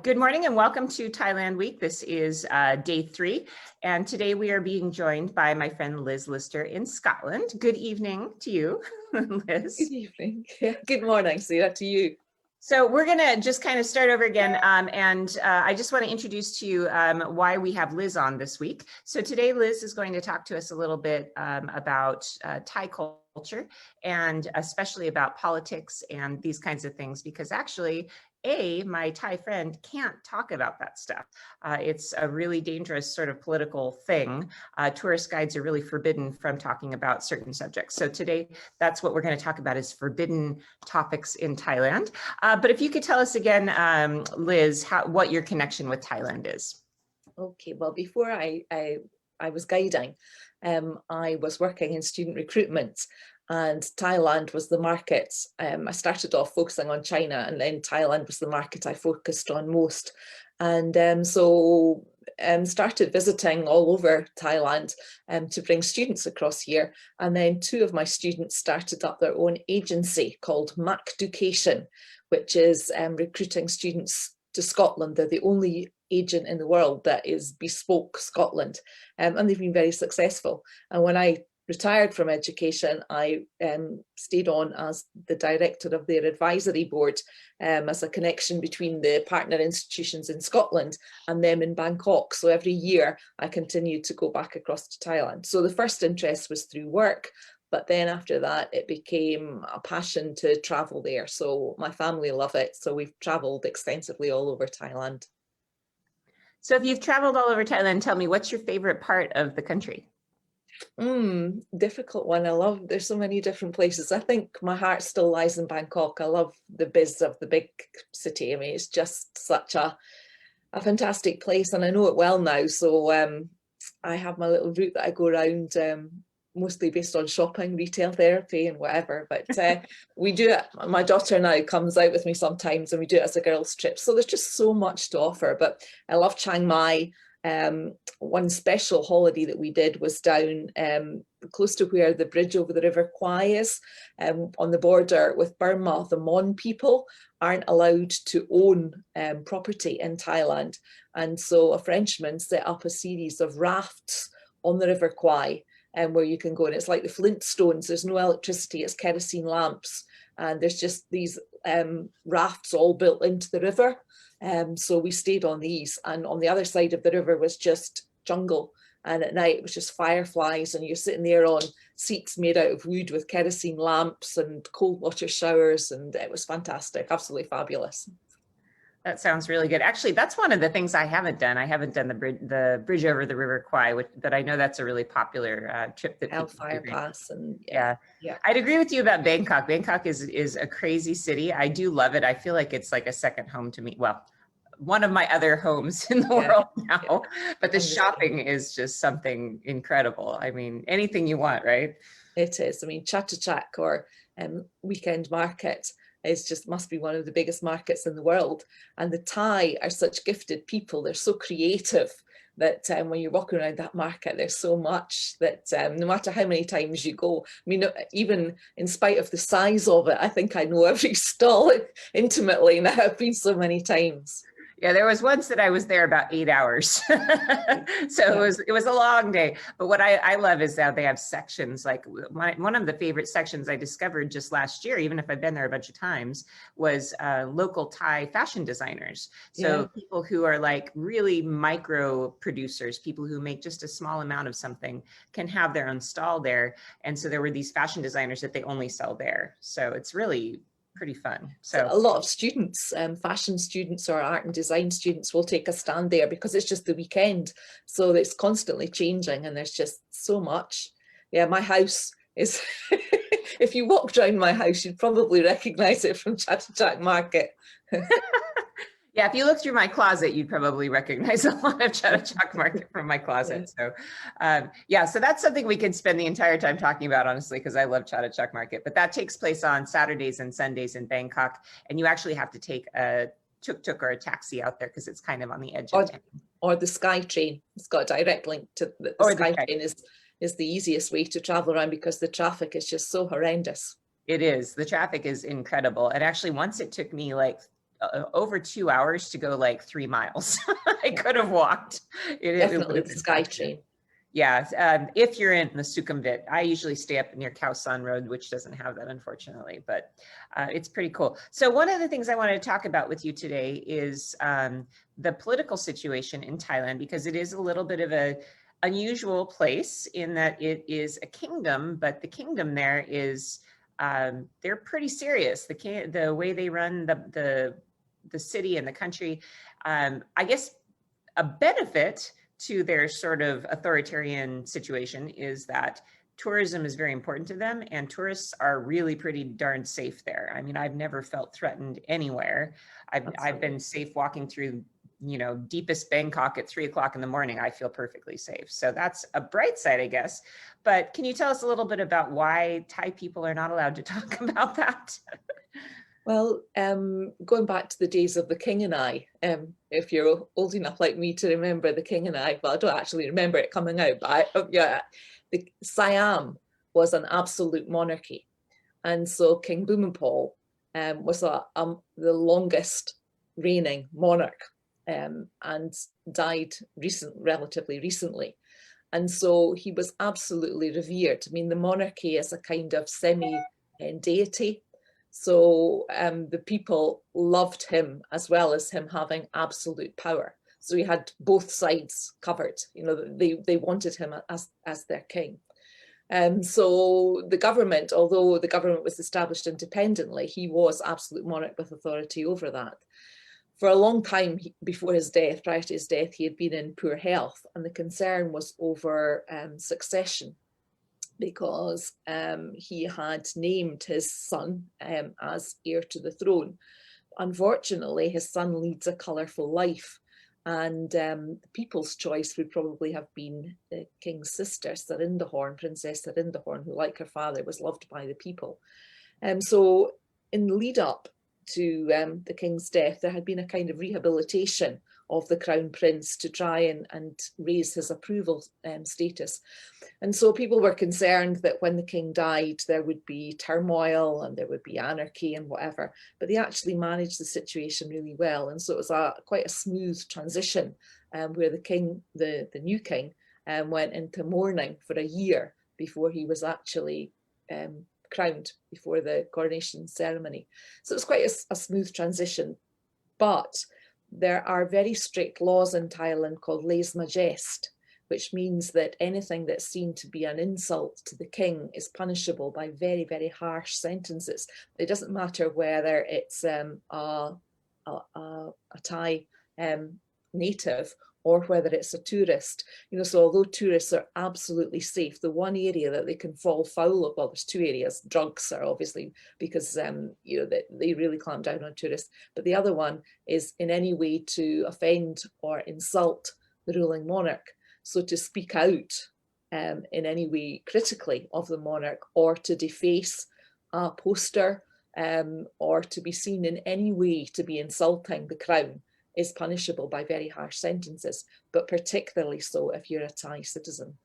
Good morning and welcome to Thailand Week. This is day 3, and today we are being joined by my friend Liz Lister in Scotland. Good evening to you, Liz. Good evening. Yeah, good morning, Sarah, to you. So we're going to just kind of start over again, and I just want to introduce to you why we have Liz on this week. So today Liz is going to talk to us a little bit about Thai culture, and especially about politics and these kinds of things, because actually, my Thai friend can't talk about that stuff. It's a really dangerous sort of political thing. Tourist guides are really forbidden from talking about certain subjects. So today, that's what we're going to talk about, is forbidden topics in Thailand. But if you could tell us again, Liz, what your connection with Thailand is. Okay, well, before I was guiding, I was working in student recruitment, and Thailand was the market. I started off focusing on China, and then Thailand was the market I focused on most. And started visiting all over Thailand to bring students across here. And then 2 of my students started up their own agency called Macducation, which is recruiting students to Scotland. They're the only agent in the world that is bespoke Scotland, and they've been very successful. And when I retired from education, I stayed on as the director of their advisory board, as a connection between the partner institutions in Scotland and them in Bangkok. So every year I continued to go back across to Thailand. So the first interest was through work, but then after that it became a passion to travel there. So my family love it. So we've traveled extensively all over Thailand. So if you've traveled all over Thailand, tell me, what's your favorite part of the country? Difficult one. There's so many different places. I think my heart still lies in Bangkok. I love the biz of the big city. I mean, it's just such a fantastic place, and I know it well now. So I have my little route that I go around, mostly based on shopping, retail therapy and whatever, but we do it. My daughter now comes out with me sometimes, and we do it as a girls' trip. So there's just so much to offer. But I love Chiang Mai. One special holiday that we did was down close to where the bridge over the River Kwai is, on the border with Burma. The Mon people aren't allowed to own property in Thailand, and so a Frenchman set up a series of rafts on the River Kwai, where you can go, and it's like the Flintstones. There's no electricity, it's kerosene lamps, and there's just these rafts all built into the river. So we stayed on these, and on the other side of the river was just jungle, and at night it was just fireflies, and you're sitting there on seats made out of wood with kerosene lamps and cold water showers, and it was fantastic, absolutely fabulous. That sounds really good. Actually, that's one of the things I haven't done. I haven't done the bridge over the River Kwai, but I know that's a really popular trip that Hellfire Pass, and yeah. I'd agree with you about Bangkok. Bangkok is a crazy city. I do love it. I feel like it's like a second home to me. Well, one of my other homes in the world now, but the shopping is just something incredible. I mean, anything you want, right? It is. I mean, Chatuchak, or weekend market, must be one of the biggest markets in the world. And the Thai are such gifted people. They're so creative that when you're walking around that market, there's so much that no matter how many times you go, I mean, even in spite of the size of it, I think I know every stall intimately now. I've been so many times. Yeah, there was once that I was there about 8 hours. So it was a long day. But what I love is that they have sections. Like one of the favorite sections I discovered just last year, even if I've been there a bunch of times, was local Thai fashion designers. So people who are like really micro producers, people who make just a small amount of something, can have their own stall there. And so there were these fashion designers that they only sell there. So it's really pretty fun. So a lot of students, fashion students or art and design students, will take a stand there because it's just the weekend. So it's constantly changing, and there's just so much. Yeah, my house is, if you walked around my house, you'd probably recognize it from Chatuchak Market. Yeah, if you look through my closet, you'd probably recognize a lot of Chatuchak Market from my closet. So so that's something we could spend the entire time talking about, honestly, because I love Chatuchak Market. But that takes place on Saturdays and Sundays in Bangkok. And you actually have to take a tuk-tuk or a taxi out there because it's kind of on the edge of town. Or the Sky Train. It's got a direct link to the Sky Train is the easiest way to travel around because the traffic is just so horrendous. It is. The traffic is incredible. And actually, once it took me like over 2 hours to go like 3 miles. I could have walked. It would Definitely have the been Sky faster. Train. Yeah, if you're in the Sukhumvit, I usually stay up near Khao San Road, which doesn't have that, unfortunately, but it's pretty cool. So one of the things I wanted to talk about with you today is the political situation in Thailand, because it is a little bit of a unusual place in that it is a kingdom, but the kingdom there is, they're pretty serious. The way they run the city and the country, I guess a benefit to their sort of authoritarian situation is that tourism is very important to them, and tourists are really pretty darn safe there. I mean, I've never felt threatened anywhere. I've been safe walking through, deepest Bangkok at 3 o'clock in the morning. I feel perfectly safe. So that's a bright side, I guess. But can you tell us a little bit about why Thai people are not allowed to talk about that? Well, going back to the days of The King and I, if you're old enough like me to remember The King and I, well, I don't actually remember it coming out, but yeah, the Siam was an absolute monarchy. And so King Bhumibol was the longest reigning monarch and died relatively recently. And so he was absolutely revered. I mean, the monarchy is a kind of semi-deity. So the people loved him as well as him having absolute power. So he had both sides covered. They wanted him as their king. So the government, although the government was established independently, he was absolute monarch with authority over that. For a long time before his death, prior to his death, he had been in poor health, and the concern was over succession, because he had named his son as heir to the throne. Unfortunately, his son leads a colourful life, and the people's choice would probably have been the king's sister, Serinderhorn, Princess Serinderhorn, who, like her father, was loved by the people. So in the lead up to the king's death, there had been a kind of rehabilitation of the crown prince to try and raise his approval status. And so people were concerned that when the king died, there would be turmoil and there would be anarchy and whatever, but they actually managed the situation really well. And so it was quite a smooth transition where the new king went into mourning for a year before he was actually crowned, before the coronation ceremony. So it was quite a smooth transition, but there are very strict laws in Thailand called lèse-majesté, which means that anything that's seen to be an insult to the king is punishable by very, very harsh sentences. It doesn't matter whether it's a Thai native or whether it's a tourist. So although tourists are absolutely safe, the one area that they can fall foul of, well, there's two areas. Drugs are obviously, because they really clamp down on tourists, but the other one is in any way to offend or insult the ruling monarch. So to speak out in any way critically of the monarch, or to deface a poster, or to be seen in any way to be insulting the crown, is punishable by very harsh sentences, but particularly so if you're a Thai citizen.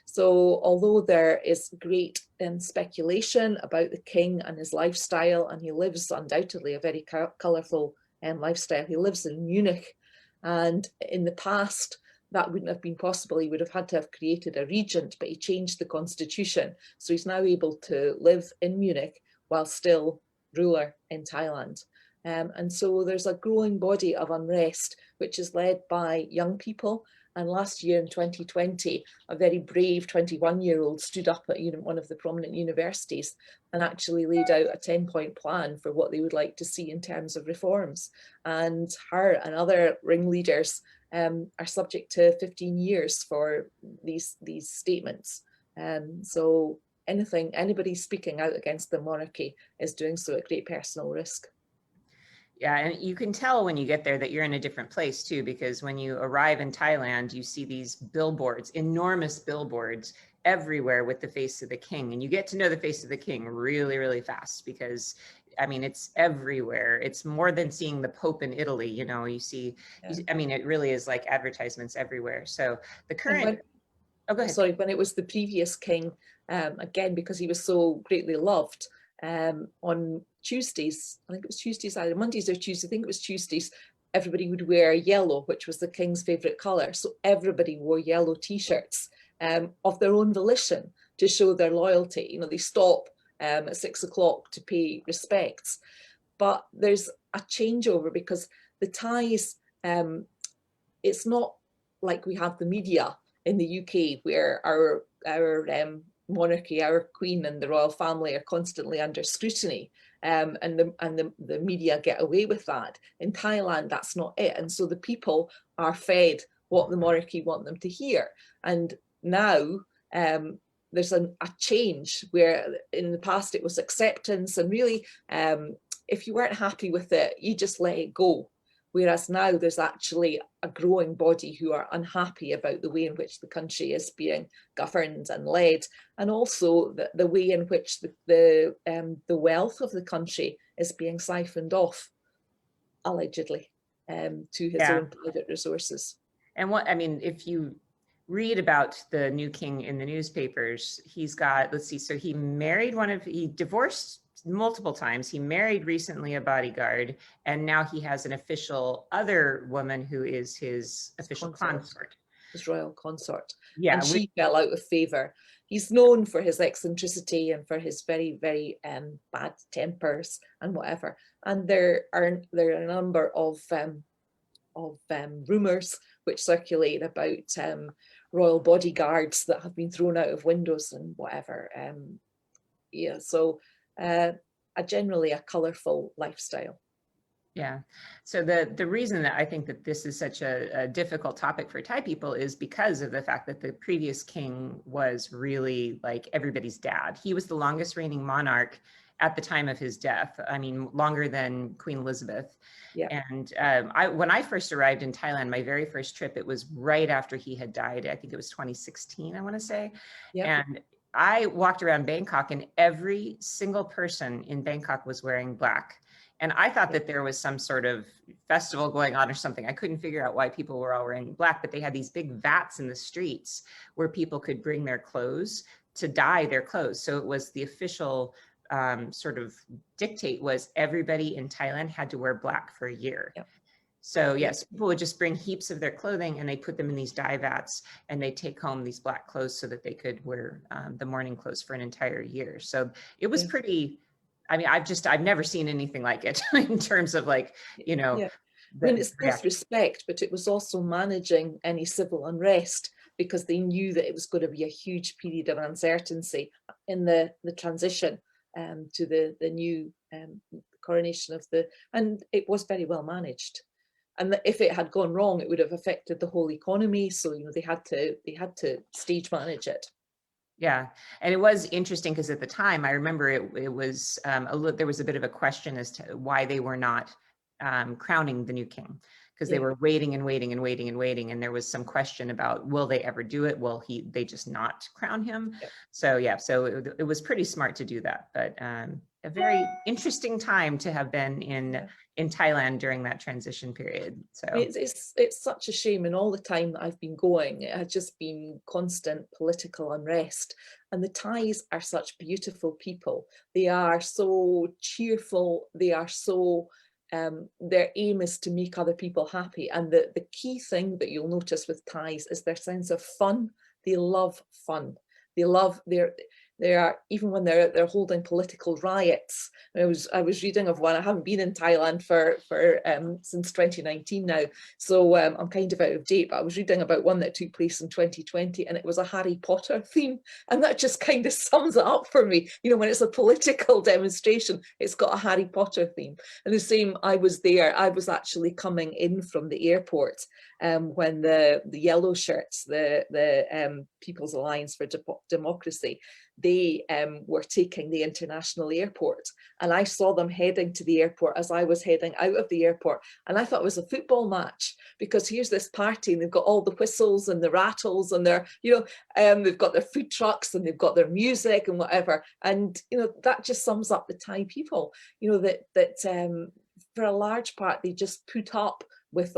So although there is great speculation about the king and his lifestyle, and he lives undoubtedly a very colourful lifestyle. He lives in Munich, and in the past that wouldn't have been possible. He would have had to have created a regent, but he changed the constitution. So he's now able to live in Munich while still ruler in Thailand. And so there's a growing body of unrest, which is led by young people. And last year in 2020, a very brave 21-year-old stood up at one of the prominent universities and actually laid out a 10-point plan for what they would like to see in terms of reforms. And her and other ringleaders are subject to 15 years for these statements. So anybody speaking out against the monarchy is doing so at great personal risk. Yeah, and you can tell when you get there that you're in a different place too, because when you arrive in Thailand, you see these billboards, enormous billboards everywhere with the face of the king. And you get to know the face of the king really, really fast, because I mean, it's everywhere. It's more than seeing the Pope in Italy. You see, I mean, it really is like advertisements everywhere. So the current, oh, go ahead. Sorry, when it was the previous king, again, because he was so greatly loved, on Tuesdays, I think it was Tuesdays, either Mondays or Tuesdays, I think it was Tuesdays, everybody would wear yellow, which was the king's favourite colour. So everybody wore yellow t-shirts of their own volition to show their loyalty. You know, they stop at 6 o'clock to pay respects. But there's a changeover because the Thais, it's not like we have the media in the UK where our monarchy, our queen and the royal family are constantly under scrutiny, and the media get away with that. In Thailand, that's not it. And so the people are fed what the monarchy want them to hear. And now there's a change where in the past it was acceptance, and really if you weren't happy with it, you just let it go. Whereas now there's actually a growing body who are unhappy about the way in which the country is being governed and led, and also the way in which the wealth of the country is being siphoned off, allegedly, to his own private resources. And what, I mean, if you read about the new king in the newspapers, he's got, let's see, so he divorced multiple times. He married recently a bodyguard, and now he has an official other woman who is his official consort. His royal consort. Yeah. And she fell out of favour. He's known for his eccentricity and for his very, very bad tempers and whatever. And there are a number of rumours which circulate about royal bodyguards that have been thrown out of windows and whatever. Yeah, so generally a colourful lifestyle. Yeah. So the reason that I think that this is such a difficult topic for Thai people is because of the fact that the previous king was really like everybody's dad. He was the longest reigning monarch at the time of his death. I mean, longer than Queen Elizabeth. Yeah. And when I first arrived in Thailand, my very first trip, it was right after he had died. I think it was 2016, I want to say. Yeah. And I walked around Bangkok and every single person in Bangkok was wearing black. And I thought that there was some sort of festival going on or something. I couldn't figure out why people were all wearing black, but they had these big vats in the streets where people could bring their clothes to dye their clothes. So it was the official sort of dictate was everybody in Thailand had to wear black for a year. Yep. So yes, people would just bring heaps of their clothing and they put them in these dye vats and they take home these black clothes so that they could wear the mourning clothes for an entire year. So it was pretty, I mean, I've never seen anything like it in terms of like, you know. Yeah. I mean, it's both respect, but it was also managing any civil unrest because they knew that it was going to be a huge period of uncertainty in the transition to the new coronation of and it was very well managed. And if it had gone wrong, it would have affected the whole economy. So, you know, they had to stage manage it. Yeah, and it was interesting because at the time, I remember it was there was a bit of a question as to why they were not crowning the new king, because they were waiting and waiting and waiting and waiting, and there was some question about will they ever do it? Will they just not crown him? Yeah. So yeah, so it was pretty smart to do that, but a very interesting time to have been in Thailand during that transition period. So it's such a shame. In all the time that I've been going, it had just been constant political unrest. And the Thais are such beautiful people. They are so cheerful. They are so their aim is to make other people happy. And the key thing that you'll notice with Thais is their sense of fun. They love fun. They love they are, even when they're holding political riots. I was reading of one. I haven't been in Thailand for since 2019 now, so I'm kind of out of date, but I was reading about one that took place in 2020 and it was a Harry Potter theme, and that just kind of sums it up for me. You know, when it's a political demonstration, it's got a Harry Potter theme. And the same, I was there, I was actually coming in from the airport when the yellow shirts, the People's Alliance for Democracy, they were taking the international airport, and I saw them heading to the airport as I was heading out of the airport, and I thought it was a football match, because here's this party and they've got all the whistles and the rattles and they're, you know, they've got their food trucks and they've got their music and whatever, and you know, that just sums up the Thai people, you know, that for a large part they just put up with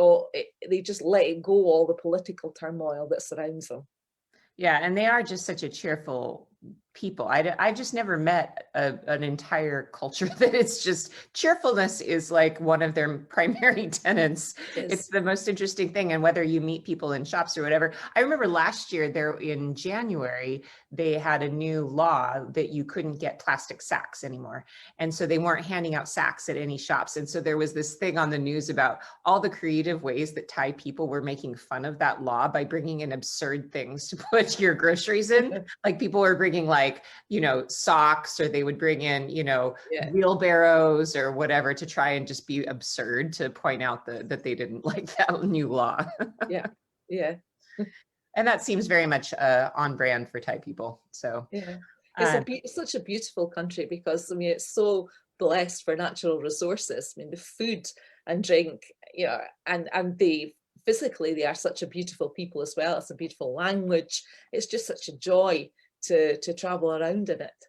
they just let it go, all the political turmoil that surrounds them. Yeah, and they are just such a cheerful people. I've just never met an entire culture that it's just cheerfulness is like one of their primary tenets. It's the most interesting thing. And whether you meet people in shops or whatever, I remember last year there in January, they had a new law that you couldn't get plastic sacks anymore. And so they weren't handing out sacks at any shops. And so there was this thing on the news about all the creative ways that Thai people were making fun of that law by bringing in absurd things to put your groceries in. Like people were bringing like, you know, socks, or they would bring in, you know, wheelbarrows or whatever to try and just be absurd to point out that they didn't like that new law. Yeah. And that seems very much on brand for Thai people. So yeah, it's such a beautiful country because I mean it's so blessed for natural resources. I mean the food and drink, you know, and physically they are such a beautiful people as well. It's a beautiful language. It's just such a joy to travel around in it.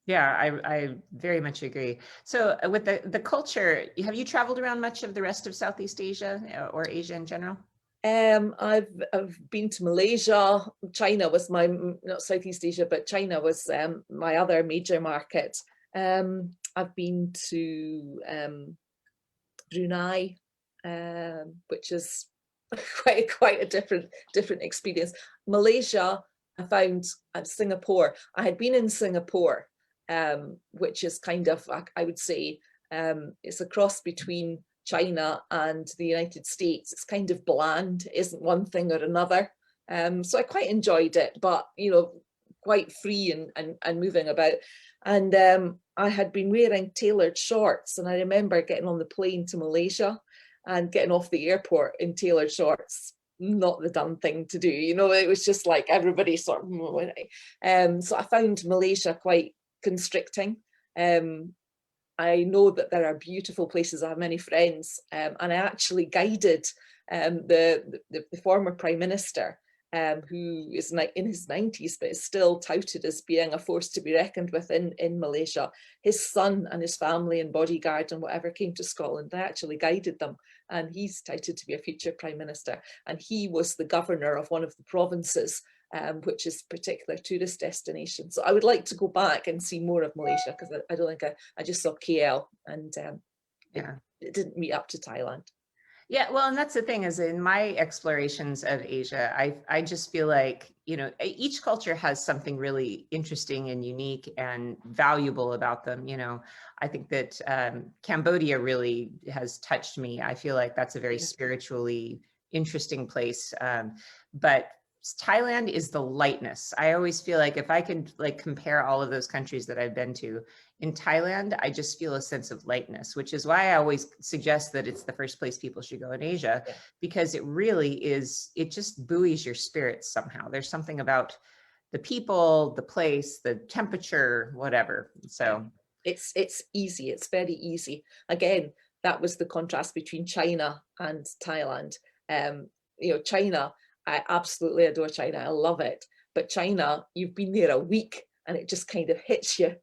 Yeah, I very much agree. So with the culture, have you traveled around much of the rest of Southeast Asia or Asia in general? I've been to Malaysia. China was my, not Southeast Asia, but China was my other major market. I've been to Brunei, which is quite a different experience. Malaysia, I found Singapore. I had been in Singapore, which is kind of, I would say, it's a cross between China and the United States. It's kind of bland, isn't one thing or another. So I quite enjoyed it, but you know, quite free and moving about. And I had been wearing tailored shorts, and I remember getting on the plane to Malaysia and getting off the airport in tailored shorts. Not the done thing to do, you know. It was just like everybody sort of. So I found Malaysia quite constricting. I know that there are beautiful places. I have many friends, and I actually guided the former Prime Minister, who is in his 90s, but is still touted as being a force to be reckoned with in Malaysia. His son and his family and bodyguard and whatever came to Scotland. I actually guided them, and he's touted to be a future Prime Minister. And he was the governor of one of the provinces, which is a particular tourist destination. So I would like to go back and see more of Malaysia, because I don't think I just saw KL, and it didn't meet up to Thailand. Yeah, well, and that's the thing is in my explorations of Asia, I just feel like, you know, each culture has something really interesting and unique and valuable about them. You know, I think that Cambodia really has touched me. I feel like that's a very spiritually interesting place. But Thailand is the lightness. I always feel like if I could like compare all of those countries that I've been to, in Thailand, I just feel a sense of lightness, which is why I always suggest that it's the first place people should go in Asia, because it really is, it just buoys your spirits somehow. There's something about the people, the place, the temperature, whatever. So it's easy. It's very easy. Again, that was the contrast between China and Thailand. You know, China, I absolutely adore China. I love it. But China, you've been there a week and it just kind of hits you.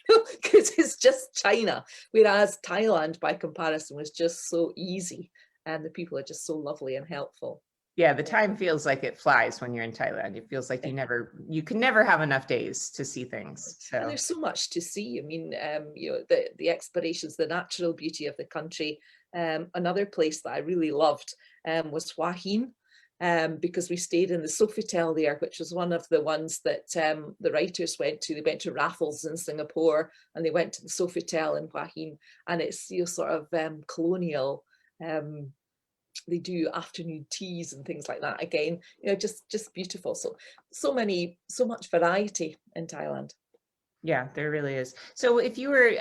Because it's just China. Whereas Thailand, by comparison, was just so easy. And the people are just so lovely and helpful. Yeah, the time feels like it flies when you're in Thailand. It feels like you can never have enough days to see things. So and there's so much to see. I mean, you know, the explorations, the natural beauty of the country. Another place that I really loved was Hua Hin. Because we stayed in the Sofitel there, which was one of the ones that the writers went to. They went to Raffles in Singapore, and they went to the Sofitel in Hua Hin, and it's, you know, sort of colonial. They do afternoon teas and things like that. Again, you know, just beautiful. So much variety in Thailand. yeah, there really is. So if you were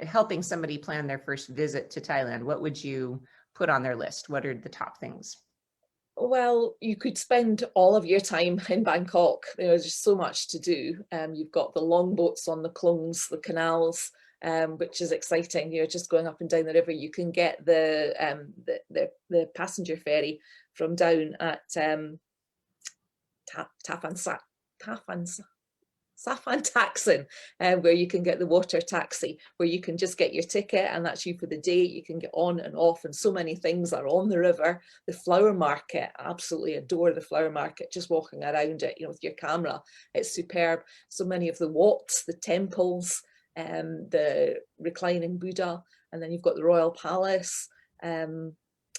helping somebody plan their first visit to Thailand, what would you put on their list? What are the top things? Well, you could spend all of your time in Bangkok. There's just so much to do. You've got the long boats on the klongs, the canals, which is exciting. You're just going up and down the river. You can get the passenger ferry from down at Tafansa Safan taxing, where you can get the water taxi, where you can just get your ticket and that's you for the day. You can get on and off, and so many things are on the river. The flower market, absolutely adore the flower market, just walking around it, with your camera. It's superb. So many of the wats, the temples, the reclining Buddha, and then you've got the Royal Palace.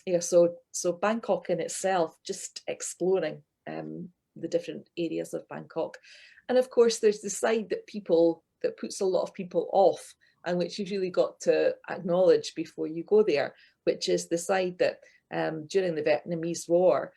Yeah, so Bangkok in itself, just exploring the different areas of Bangkok. And of course, there's the side that puts a lot of people off, and which you've really got to acknowledge before you go there, which is the side that during the Vietnamese War,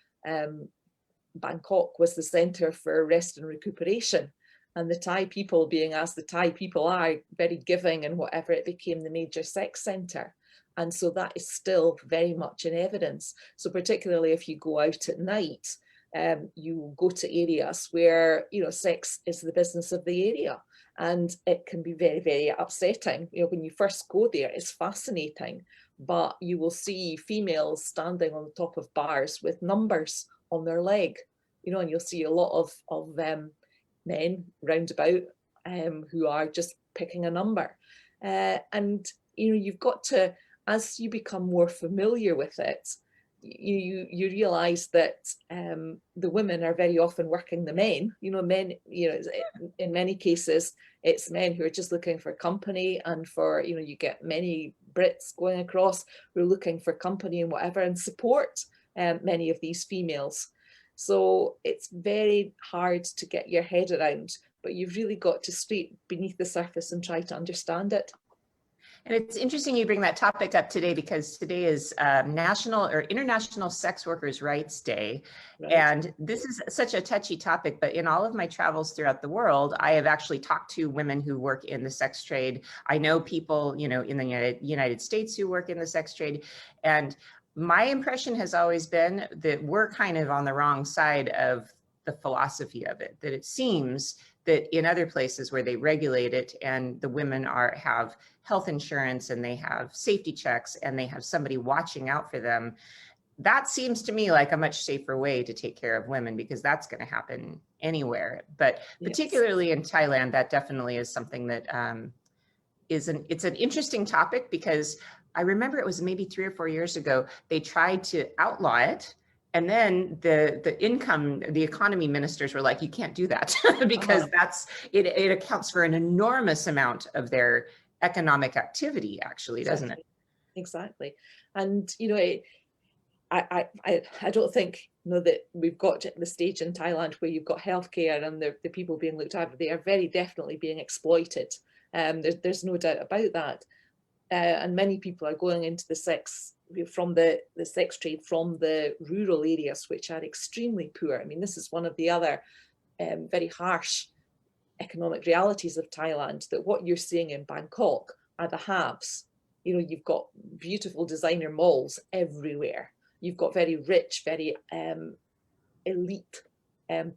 Bangkok was the centre for rest and recuperation. And the Thai people, being as the Thai people are, very giving and whatever, it became the major sex centre. And so that is still very much in evidence. So particularly if you go out at night, you go to areas where, sex is the business of the area. And it can be very, very upsetting. When you first go there, it's fascinating, but you will see females standing on the top of bars with numbers on their leg, and you'll see a lot of men round about who are just picking a number. And, you've got to, as you become more familiar with it, you realize that the women are very often working the men. In many cases, it's men who are just looking for company, and for, you get many Brits going across who are looking for company and whatever, and support many of these females. So it's very hard to get your head around, but you've really got to scrape beneath the surface and try to understand it. And it's interesting you bring that topic up today, because today is National or International Sex Workers' Rights Day. Right. And this is such a touchy topic, but in all of my travels throughout the world, I have actually talked to women who work in the sex trade. I know people, in the United States who work in the sex trade. And my impression has always been that we're kind of on the wrong side of the philosophy of it, that it seems that in other places where they regulate it and the women have health insurance and they have safety checks and they have somebody watching out for them, that seems to me like a much safer way to take care of women, because that's going to happen anywhere. But particularly in Thailand, that definitely is something that it's an interesting topic, because I remember it was maybe 3 or 4 years ago, they tried to outlaw it. And then the economy ministers were like, you can't do that because it accounts for an enormous amount of their economic activity, actually, doesn't it? Exactly. And, I don't think, that we've got to the stage in Thailand where you've got healthcare and the people being looked after. They are very definitely being exploited. There's no doubt about that. And many people are going into the sex trade from the rural areas, which are extremely poor. I mean, this is one of the other very harsh economic realities of Thailand, that what you're seeing in Bangkok are the haves. You've got beautiful designer malls everywhere. You've got very rich, very elite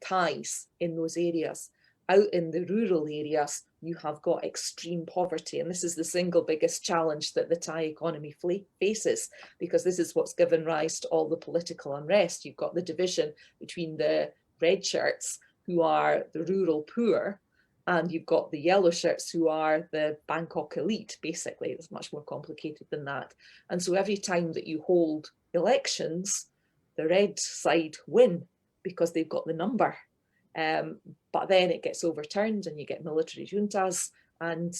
Thais in those areas. Out in the rural areas, you have got extreme poverty. And this is the single biggest challenge that the Thai economy faces, because this is what's given rise to all the political unrest. You've got the division between the red shirts, who are the rural poor, and you've got the yellow shirts, who are the Bangkok elite. Basically, it's much more complicated than that. And so every time that you hold elections, the red side win because they've got the number. But then it gets overturned and you get military juntas, and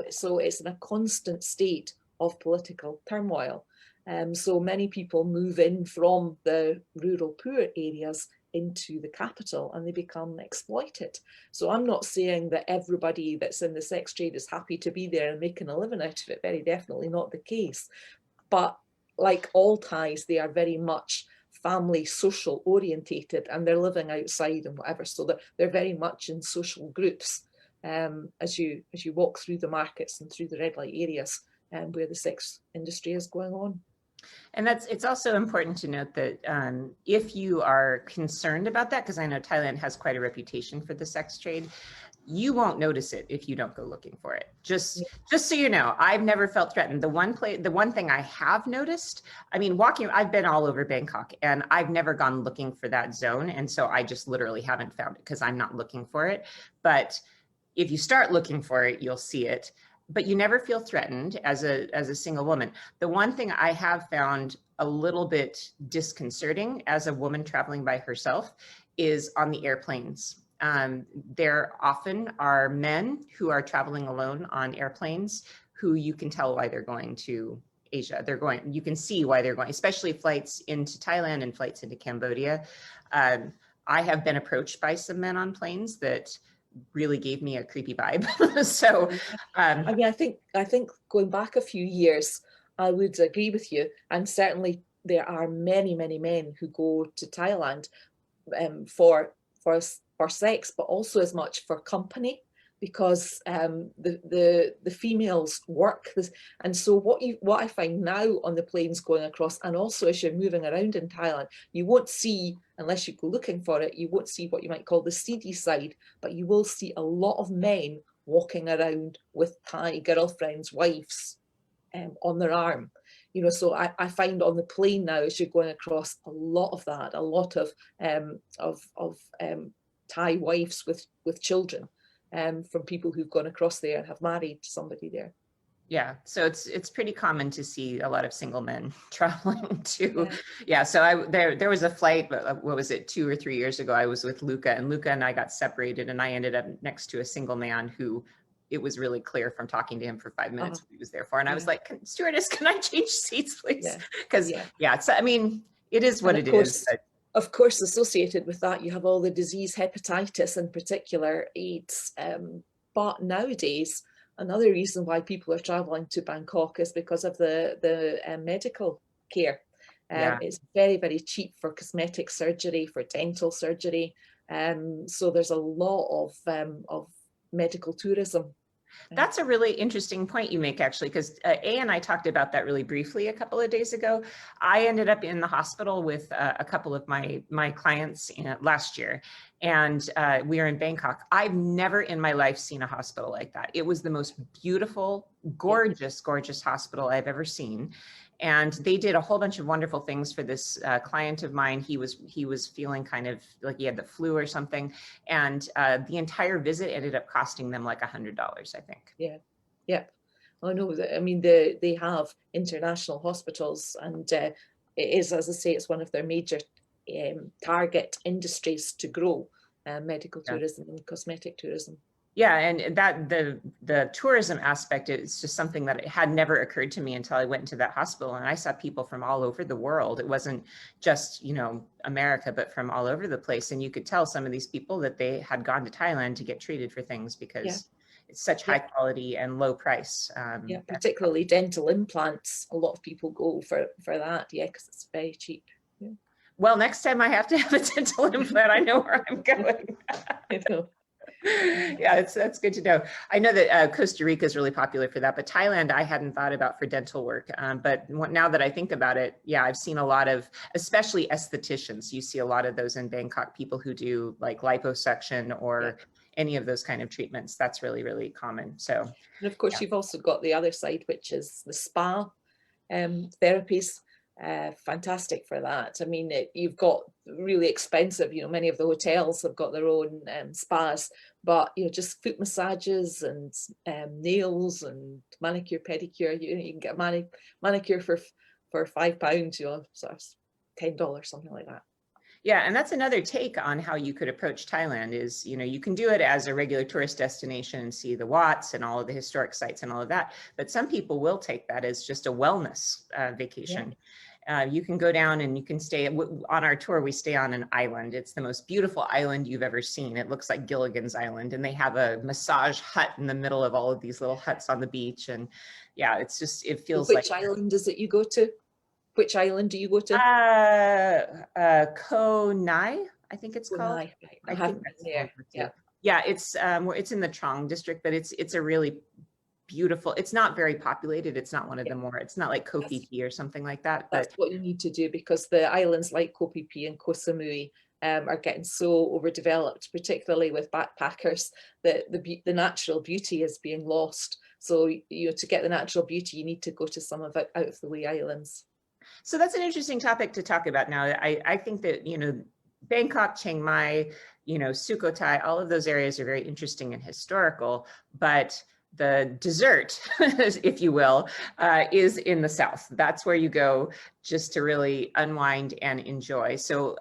so it's in a constant state of political turmoil. So many people move in from the rural poor areas into the capital and they become exploited. So I'm not saying that everybody that's in the sex trade is happy to be there and making a living out of it. Very definitely not the case. But like all Thais, they are very much family social orientated, and they're living outside and whatever, so that they're very much in social groups as you walk through the markets and through the red light areas where the sex industry is going on. And it's also important to note that if you are concerned about that, because I know Thailand has quite a reputation for the sex trade, you won't notice it if you don't go looking for it. Just so you know, I've never felt threatened. The one thing I have noticed, I mean, I've been all over Bangkok and I've never gone looking for that zone. And so I just literally haven't found it because I'm not looking for it. But if you start looking for it, you'll see it, but you never feel threatened as a single woman. The one thing I have found a little bit disconcerting as a woman traveling by herself is on the airplanes. There often are men who are traveling alone on airplanes who you can tell why they're going to Asia. You can see why they're going, especially flights into Thailand and flights into Cambodia. I have been approached by some men on planes that really gave me a creepy vibe. So, I mean, I think going back a few years, I would agree with you. And certainly there are many, many men who go to Thailand for sex, but also as much for company, because the females work this. And so what I find now on the planes going across, and also as you're moving around in Thailand, you won't see, unless you go looking for it, you won't see what you might call the seedy side, but you will see a lot of men walking around with Thai girlfriends, wives on their arm. You know, so I find on the plane now, as you're going across, a lot of that, a lot of Thai wives with children from people who've gone across there and have married somebody there. Yeah, so it's pretty common to see a lot of single men traveling to, yeah. So there was a flight, what was it, 2 or 3 years ago? I was with Luca, and Luca and I got separated, and I ended up next to a single man who it was really clear from talking to him for 5 minutes what he was there for, and I was like, "Stewardess, can I change seats, please?" Because it's, I mean, it is what it is. Of course, associated with that, you have all the disease, hepatitis in particular, AIDS. But nowadays, another reason why people are traveling to Bangkok is because of the medical care. It's very, very cheap for cosmetic surgery, for dental surgery. So there's a lot of medical tourism. That's a really interesting point you make, actually, because A and I talked about that really briefly a couple of days ago. I ended up in the hospital with a couple of my clients last year, and we were in Bangkok. I've never in my life seen a hospital like that. It was the most beautiful, gorgeous, gorgeous hospital I've ever seen. And they did a whole bunch of wonderful things for this client of mine. He was feeling kind of like he had the flu or something, and the entire visit ended up costing them like $100, I think. Yeah. I know that. I mean, they have international hospitals, and it is, as I say, it's one of their major target industries to grow, medical tourism and cosmetic tourism. Yeah, and that the tourism aspect is just something that it had never occurred to me until I went into that hospital, and I saw people from all over the world. It wasn't just, you know, America, but from all over the place. And you could tell some of these people that they had gone to Thailand to get treated for things because it's such high quality and low price. Particularly dental implants. A lot of people go for that, because it's very cheap. Well, next time I have to have a dental implant, I know where I'm going. I know. Yeah, that's good to know. I know that Costa Rica is really popular for that, but Thailand I hadn't thought about for dental work. But now that I think about it, I've seen a lot of, especially estheticians. You see a lot of those in Bangkok, people who do like liposuction or any of those kind of treatments. That's really, really common. So, and of course, you've also got the other side, which is the spa therapies. Fantastic for that. I mean, you've got really expensive, you know, many of the hotels have got their own spas, but, you know, just foot massages and nails and manicure, pedicure, you can get a manicure for £5, you know, sort of $10, something like that. Yeah, and that's another take on how you could approach Thailand is, you know, you can do it as a regular tourist destination and see the Wats and all of the historic sites and all of that. But some people will take that as just a wellness vacation. You can go down and you can stay on our tour. We stay on an island. It's the most beautiful island you've ever seen. It looks like Gilligan's Island, and they have a massage hut in the middle of all of these little huts on the beach. And it's just, it feels like. Which island is it you go to? Which island do you go to? Koh Nai, I think it's called. I haven't been there. Yeah, it's in the Trong district, but it's a really beautiful. It's not very populated. It's not one of the more. It's not like Koh Phi Phi or something like that. That's what you need to do, because the islands like Koh Phi Phi and Koh Samui are getting so overdeveloped, particularly with backpackers, that the natural beauty is being lost. So, you know, to get the natural beauty, you need to go to some of it out of the way islands. So that's an interesting topic to talk about now. I think that, you know, Bangkok, Chiang Mai, Sukhothai, all of those areas are very interesting and historical, but the dessert, if you will, is in the south. That's where you go just to really unwind and enjoy. So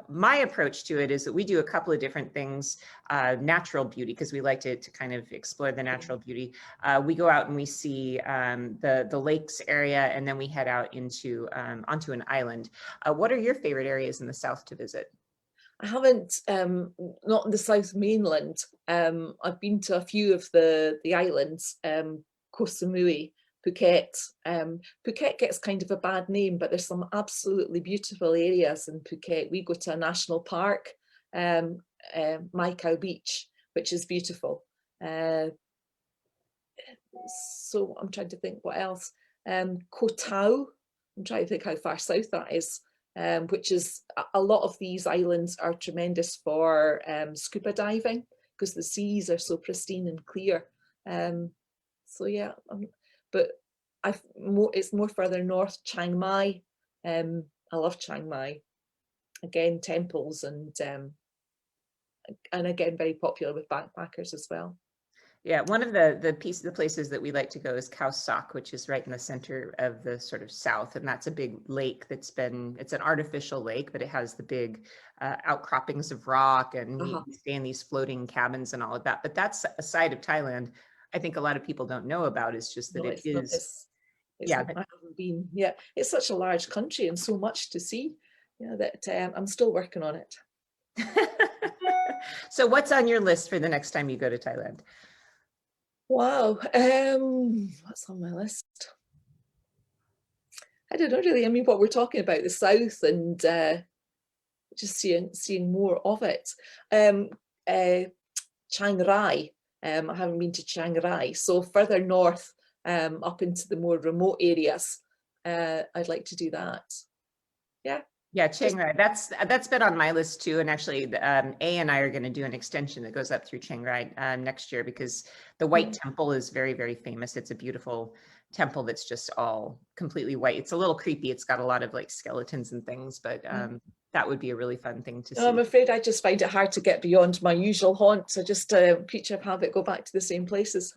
my approach to it is that we do a couple of different things. Natural beauty, because we like to kind of explore the natural beauty. We go out and we see the lakes area, and then we head out into onto an island. What are your favorite areas in the south to visit? I haven't, not in the South mainland. I've been to a few of the islands, Koh Samui, Phuket. Phuket gets kind of a bad name, but there's some absolutely beautiful areas in Phuket. We go to a national park, Mai Khao Beach, which is beautiful. So I'm trying to think what else. Koh Tao, I'm trying to think how far south that is. Which is a lot of these islands are tremendous for scuba diving because the seas are so pristine and clear. So yeah, but it's more further north, Chiang Mai. I love Chiang Mai. Again, temples and again very popular with backpackers as well. Yeah, one of the places that we like to go is Khao Sok, which is right in the center of the sort of south, and that's a big lake it's an artificial lake, but it has the big outcroppings of rock, and we stay in these floating cabins and all of that. But that's a side of Thailand I think a lot of people don't know about. Is just that No, it is. I haven't been. Yeah, it's such a large country and so much to see. Yeah, that I'm still working on it. So what's on your list for the next time you go to Thailand? Wow, what's on my list? I don't know really. I mean, what we're talking about, the south, and just seeing more of it. Chiang Rai. I haven't been to Chiang Rai, so further north, up into the more remote areas. I'd like to do that. Yeah. Yeah, Chiang Rai. That's been on my list too. And actually, A and I are going to do an extension that goes up through Chiang Rai next year, because the White Temple is very, very famous. It's a beautiful temple that's just all completely white. It's a little creepy. It's got a lot of like skeletons and things, but that would be a really fun thing to see. I'm afraid I just find it hard to get beyond my usual haunts. I just creature of habit, go back to the same places.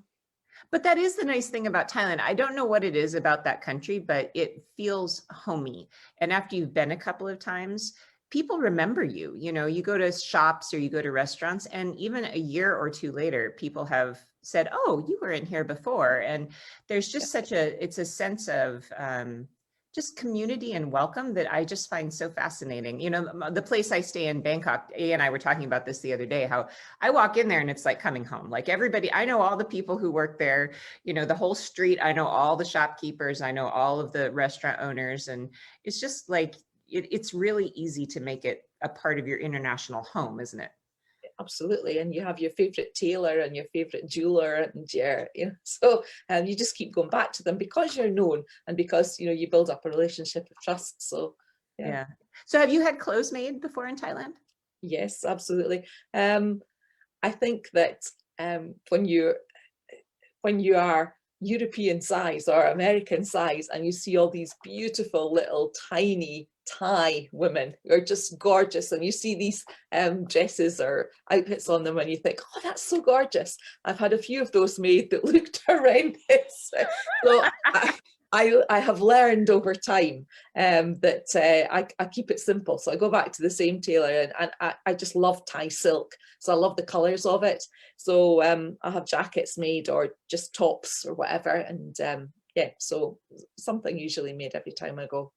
But that is the nice thing about Thailand. I don't know what it is about that country, but it feels homey. And after you've been a couple of times, people remember you. You go to shops or you go to restaurants, and even a year or two later, people have said, "Oh, you were in here before." And there's just it's a sense of just community and welcome that I just find so fascinating. The place I stay in, Bangkok, A and I were talking about this the other day, how I walk in there and it's like coming home. Like everybody, I know all the people who work there, the whole street. I know all the shopkeepers. I know all of the restaurant owners. And it's just like, it's really easy to make it a part of your international home, isn't it? Absolutely. And you have your favorite tailor and your favorite jeweler, and so you just keep going back to them because you're known, and because you build up a relationship of trust. So yeah. So have you had clothes made before in Thailand? Yes, absolutely. I think that when you are European size or American size, and you see all these beautiful little tiny Thai women who are just gorgeous, and you see these dresses or outfits on them, and you think, oh, that's so gorgeous. I've had a few of those made that looked horrendous. So I have learned over time that I keep it simple. So I go back to the same tailor, and I just love Thai silk. So I love the colors of it. So I have jackets made, or just tops or whatever. And yeah, so something usually made every time I go.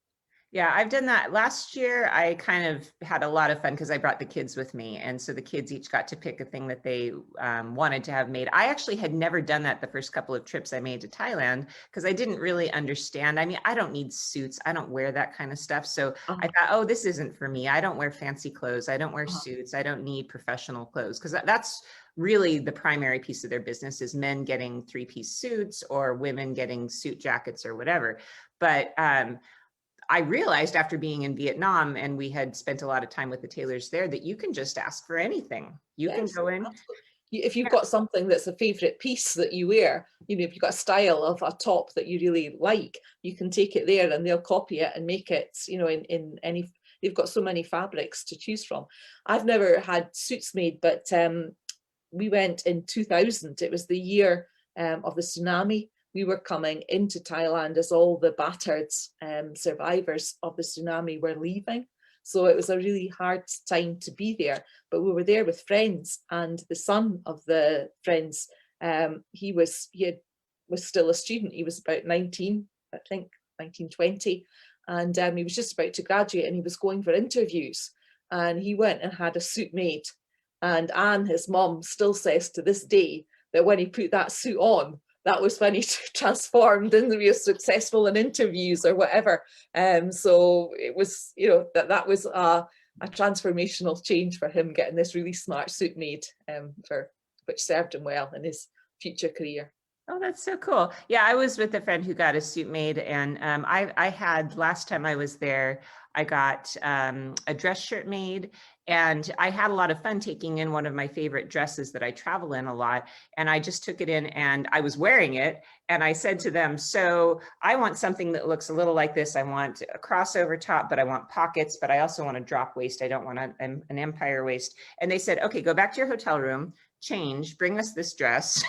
Yeah, I've done that. Last year, I kind of had a lot of fun because I brought the kids with me. And so the kids each got to pick a thing that they wanted to have made. I actually had never done that the first couple of trips I made to Thailand, because I didn't really understand. I mean, I don't need suits. I don't wear that kind of stuff. So I thought, oh, this isn't for me. I don't wear fancy clothes. I don't wear suits. I don't need professional clothes, because that's really the primary piece of their business, is men getting 3-piece suits or women getting suit jackets or whatever. But I realized after being in Vietnam, and we had spent a lot of time with the tailors there, that you can just ask for anything. You can go in. Absolutely. If you've got something that's a favorite piece that you wear, if you've got a style of a top that you really like, you can take it there and they'll copy it and make it, in any, they've got so many fabrics to choose from. I've never had suits made, but we went in 2000. It was the year of the tsunami. We were coming into Thailand as all the battered survivors of the tsunami were leaving. So it was a really hard time to be there, but we were there with friends, and the son of the friends, he was still a student. He was about 19, I think 19, 20. And he was just about to graduate, and he was going for interviews, and he went and had a suit made. And Anne, his mum, still says to this day that when he put that suit on, that was when he transformed and he was successful in interviews or whatever. So it was, you know, that was a transformational change for him, getting this really smart suit made, which served him well in his future career. Oh, that's so cool. Yeah, I was with a friend who got a suit made, and I had, last time I was there, I got a dress shirt made, and I had a lot of fun taking in one of my favorite dresses that I travel in a lot. And I just took it in and I was wearing it. And I said to them, so I want something that looks a little like this. I want a crossover top, but I want pockets, but I also want a drop waist. I don't want an empire waist. And they said, okay, go back to your hotel room, change, bring us this dress.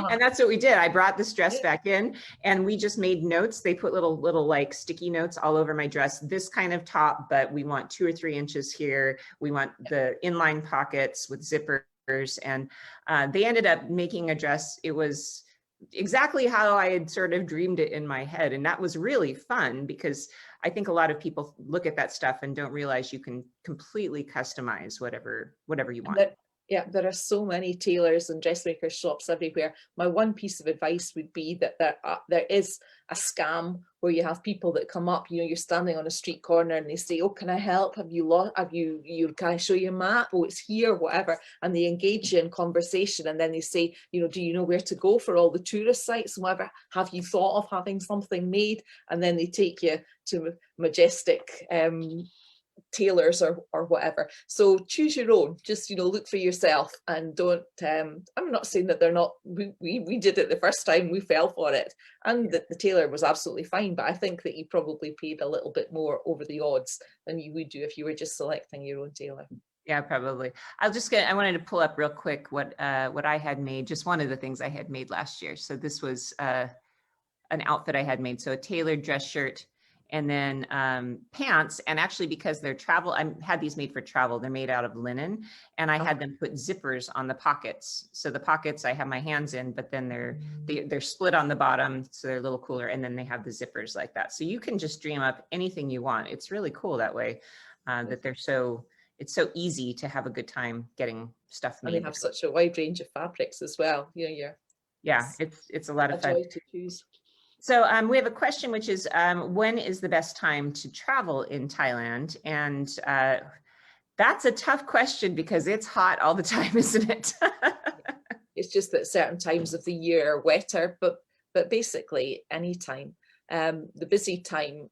And that's what we did. I brought this dress back in, and we just made notes. They put little like sticky notes all over my dress, this kind of top, but we want 2 or 3 inches here. We want the inline pockets with zippers. And they ended up making a dress. It was exactly how I had sort of dreamed it in my head. And that was really fun, because I think a lot of people look at that stuff and don't realize you can completely customize whatever you want. Yeah, there are so many tailors and dressmaker shops everywhere. My one piece of advice would be that there is a scam where you have people that come up, you know, you're standing on a street corner and they say, oh, can I help? Can I show you a map? Oh, it's here, whatever. And they engage you in conversation, and then they say, you know, do you know where to go for all the tourist sites and whatever? Have you thought of having something made? And then they take you to majestic tailors or whatever. So choose your own, just, you know, look for yourself, and don't I'm not saying that they're not, we did it the first time, we fell for it, and the tailor was absolutely fine, but I think that you probably paid a little bit more over the odds than you would do if you were just selecting your own tailor. Yeah, probably. I wanted to pull up real quick what I had made, just one of the things I had made last year. So this was an outfit I had made. So a tailored dress shirt, and then pants. And actually, because they're travel, I had these made for travel. They're made out of linen, and I had them put zippers on the pockets. So the pockets I have my hands in, but then they're split on the bottom, so they're a little cooler. And then they have the zippers like that. So you can just dream up anything you want. It's really cool that way, that it's so easy to have a good time getting stuff made. And they have such a wide range of fabrics as well. You know, it's a lot of fun. Joy to choose. So we have a question, which is, when is the best time to travel in Thailand? And that's a tough question, because it's hot all the time, isn't it? It's just that certain times of the year are wetter, but basically any time. The busy time,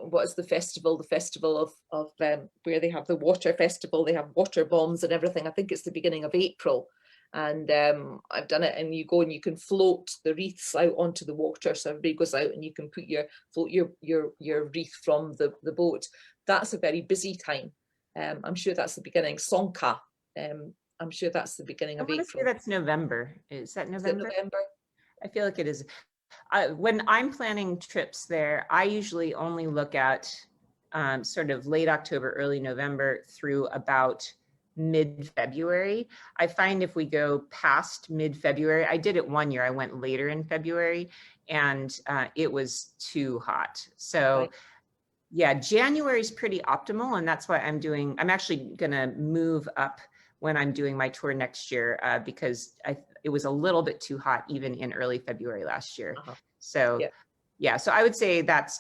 what is the festival? The festival of where they have the water festival, they have water bombs and everything. I think it's the beginning of April. And I've done it, and you go and you can float the wreaths out onto the water, so everybody goes out and you can float your wreath from the boat. That's a very busy time. I'm sure that's the beginning. Songkha, I'm sure that's the beginning of April. I want to say that's November. Is that November? Is it November? I feel like it is. When I'm planning trips there, I usually only look at sort of late October, early November through about mid-February. I find if we go past mid-February, I did it one year, I went later in February, and it was too hot. So right. Yeah, January is pretty optimal, and that's what I'm actually gonna move up when I'm doing my tour next year, because it was a little bit too hot even in early February last year. So yeah, so I would say that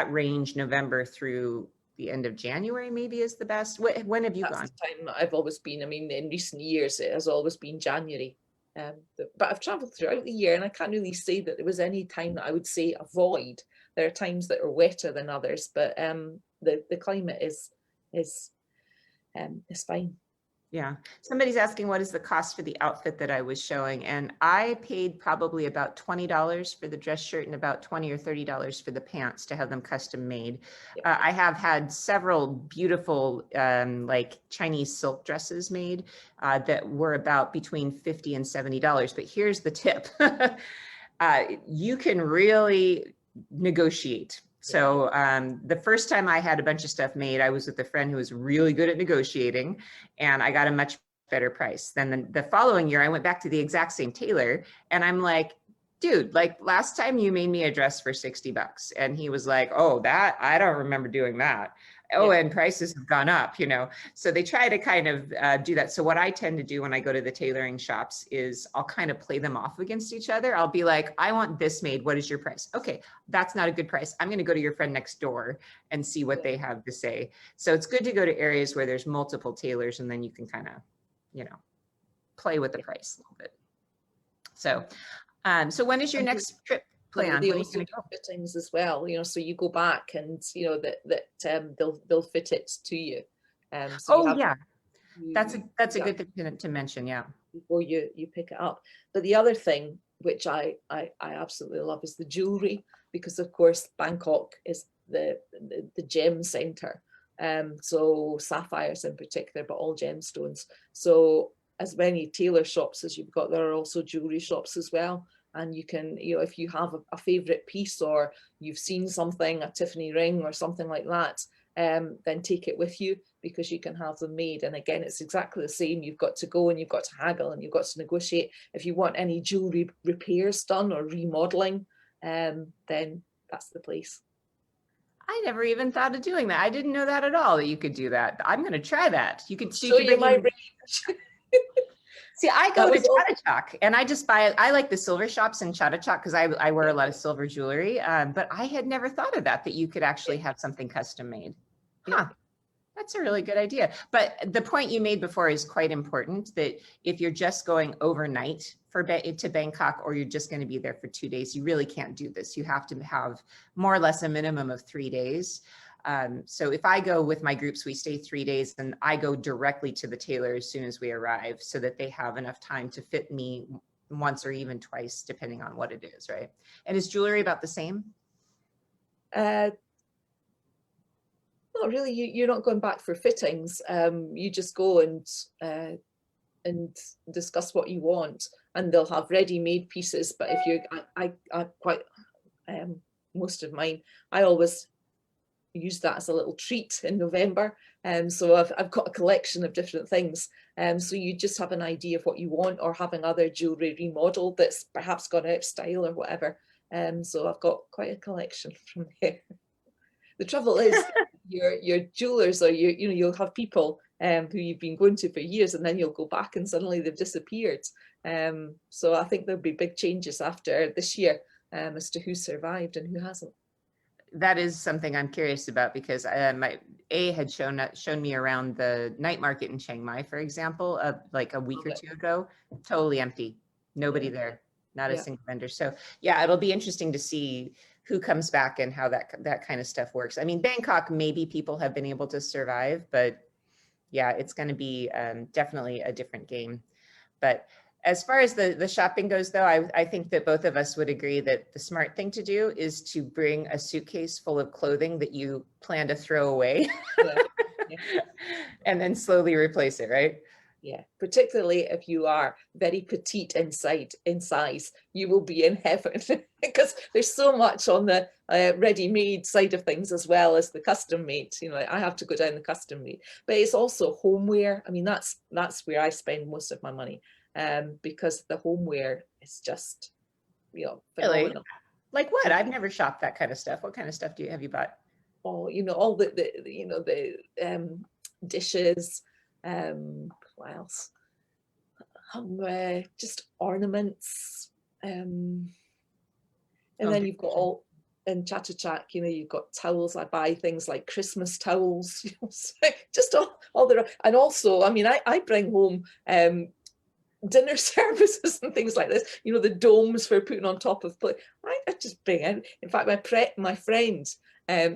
range, November through the end of January maybe, is the best. When have you gone? That's the time that I've always been. I mean, in recent years, it has always been January. But I've traveled throughout the year, and I can't really say that there was any time that I would say avoid. There are times that are wetter than others, but the climate is fine. Yeah. Somebody's asking what is the cost for the outfit that I was showing, and I paid probably about $20 for the dress shirt and about $20 or $30 for the pants to have them custom made. Yep. I have had several beautiful like Chinese silk dresses made that were about between $50 and $70. But here's the tip. You can really negotiate. So the first time I had a bunch of stuff made, I was with a friend who was really good at negotiating, and I got a much better price. Then the following year, I went back to the exact same tailor, and I'm like, dude, like last time you made me a dress for $60. And he was like, oh, that, I don't remember doing that. Oh, and prices have gone up, you know? So they try to kind of do that. So what I tend to do when I go to the tailoring shops is I'll kind of play them off against each other. I'll be like, I want this made. What is your price? Okay, that's not a good price. I'm going to go to your friend next door and see what they have to say. So it's good to go to areas where there's multiple tailors, and then you can kind of, you know, play with the price a little bit. So, so when is your next trip planned? They When are you also going do to go? fittings as well, you know, so you go back and, you know, they'll fit it to you. So you Oh have, yeah, that's a yeah, good thing to mention. Yeah. before you pick it up. But the other thing which I absolutely love is the jewelry, because of course Bangkok is the gem center. So sapphires in particular, but all gemstones. So as many tailor shops as you've got, there are also jewelry shops as well. And you can, you know, if you have a favorite piece, or you've seen something, a Tiffany ring or something like that, then take it with you, because you can have them made. And again, it's exactly the same. You've got to go and you've got to haggle and you've got to negotiate. If you want any jewelry repairs done or remodeling, then that's the place. I never even thought of doing that. I didn't know that at all, that you could do that. I'm going to try that. You could, so you Show could you bring my in, range. see, I go That to was all. Chautauqua and I just buy, I like the silver shops in Chautauqua because I wear a lot of silver jewelry. But I had never thought of that you could actually have something custom made. Huh. That's a really good idea. But the point you made before is quite important, that if you're just going overnight to Bangkok, or you're just going to be there for 2 days, you really can't do this. You have to have more or less a minimum of 3 days. So if I go with my groups, we stay 3 days, and I go directly to the tailor as soon as we arrive, so that they have enough time to fit me once or even twice, depending on what it is, right? And is jewelry about the same? Not really. You're not going back for fittings. You just go and discuss what you want, and they'll have ready-made pieces. But if you, I quite most of mine, I always use that as a little treat in November. So I've got a collection of different things. So you just have an idea of what you want, or having other jewelry remodeled that's perhaps gone out of style or whatever. So I've got quite a collection from there. The trouble is, your jewelers, or you know, you'll have people who you've been going to for years, and then you'll go back and suddenly they've disappeared. So I think there'll be big changes after this year as to who survived and who hasn't. That is something I'm curious about, because my A had shown me around the night market in Chiang Mai, for example, like a week or two ago. Totally empty, nobody there, not a single vendor. So yeah, it'll be interesting to see who comes back and how that kind of stuff works. I mean, Bangkok, maybe people have been able to survive, but yeah, it's going to be definitely a different game. But as far as the shopping goes, though, I think that both of us would agree that the smart thing to do is to bring a suitcase full of clothing that you plan to throw away and then slowly replace it, right? Yeah, particularly if you are very petite in size, you will be in heaven, because there's so much on the ready-made side of things as well as the custom-made. You know, I have to go down the custom-made, but it's also homeware. I mean, that's where I spend most of my money, because the homeware is just, you know, phenomenal. Really? Like what? I've never shopped that kind of stuff. What kind of stuff have you bought? Oh, you know, all the you know, the dishes. What else? Just ornaments. And then you've got all in Chattachak, you know, you've got towels. I buy things like Christmas towels, you know, just all the, and also, I mean, I bring home dinner services and things like this, you know, the domes for putting on top of plate. I just bring in. In fact, my friend,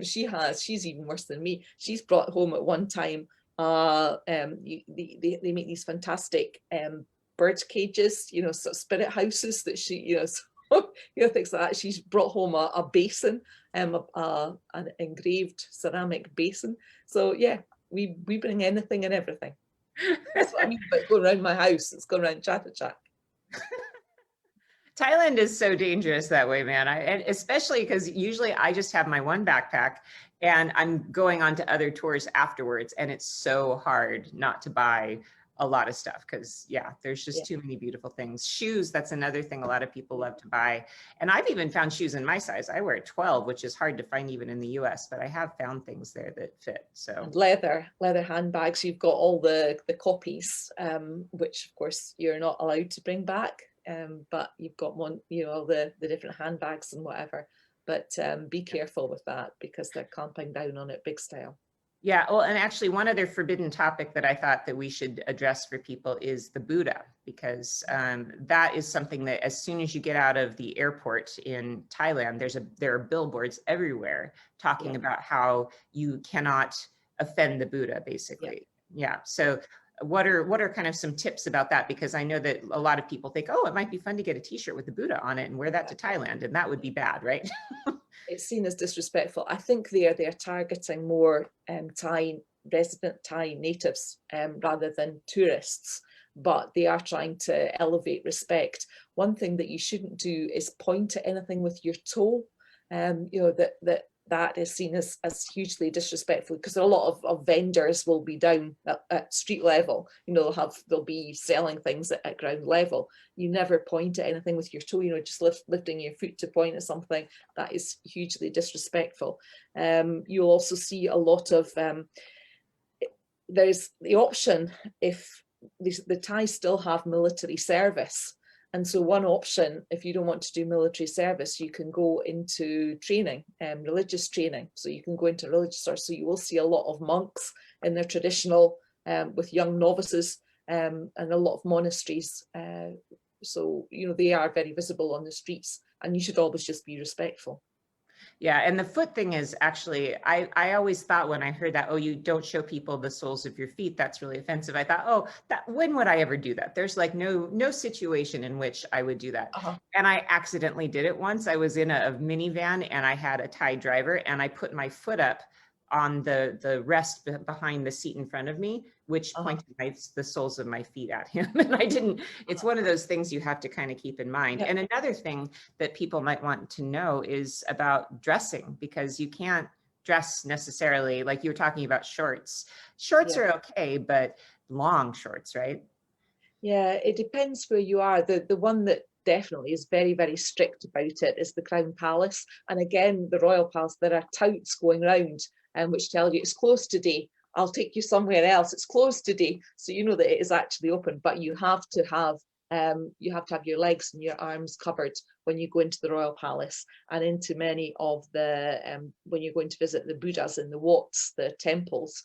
she's even worse than me. She's brought home at one time They make these fantastic bird cages, you know, sort of spirit houses that she, you know, so, you know, things like that. She's brought home a basin, an engraved ceramic basin. So yeah, we bring anything and everything. That's what I mean by going around my house. It's going around Chatterjack. Thailand is so dangerous that way, man. And especially because usually I just have my one backpack and I'm going on to other tours afterwards. And it's so hard not to buy a lot of stuff because, yeah, there's just too many beautiful things. Shoes, that's another thing a lot of people love to buy. And I've even found shoes in my size. I wear a 12, which is hard to find even in the US, but I have found things there that fit. So and leather handbags. You've got all the copies, which of course you're not allowed to bring back. But you've got one, you know, all the different handbags and whatever. But be careful with that because they're clamping down on it big style. Yeah, well, and actually one other forbidden topic that I thought that we should address for people is the Buddha, because that is something that as soon as you get out of the airport in Thailand, there are billboards everywhere talking about how you cannot offend the Buddha, basically. Yeah. So what are kind of some tips about that? Because I know that a lot of people think, oh, it might be fun to get a t-shirt with the Buddha on it and wear that to Thailand, and that would be bad, right? It's seen as disrespectful. I think they are targeting more resident Thai natives rather than tourists, but they are trying to elevate respect. One thing that you shouldn't do is point at anything with your toe. You know, that is seen as hugely disrespectful, because a lot of vendors will be down at street level. You know, they'll be selling things at ground level. You never point at anything with your toe, you know, just lifting your foot to point at something. That is hugely disrespectful. You'll also see a lot of, there's the option if the Thais still have military service. And so one option, if you don't want to do military service, you can go into training, religious training. So you can go into religious service. So you will see a lot of monks in their traditional, with young novices, and a lot of monasteries. So, you know, they are very visible on the streets, and you should always just be respectful. Yeah, and the foot thing is actually, I always thought when I heard that, oh, you don't show people the soles of your feet, that's really offensive. I thought, oh, when would I ever do that? There's like no situation in which I would do that. And I accidentally did it once. I was in a minivan and I had a Thai driver and I put my foot up on the rest behind the seat in front of me, which pointed the soles of my feet at him. And I didn't, it's one of those things you have to kind of keep in mind. And another thing that people might want to know is about dressing, because you can't dress necessarily, like you were talking about shorts. Shorts are okay, but long shorts, right? Yeah, it depends where you are. The one that definitely is very, very strict about it is the Crown Palace. And again, the Royal Palace, there are touts going around which tell you it's closed today. I'll take you somewhere else. It's closed today. So you know that it is actually open, but you have to have your legs and your arms covered when you go into the Royal Palace, and into many of the when you're going to visit the Buddhas in the Wats, the temples,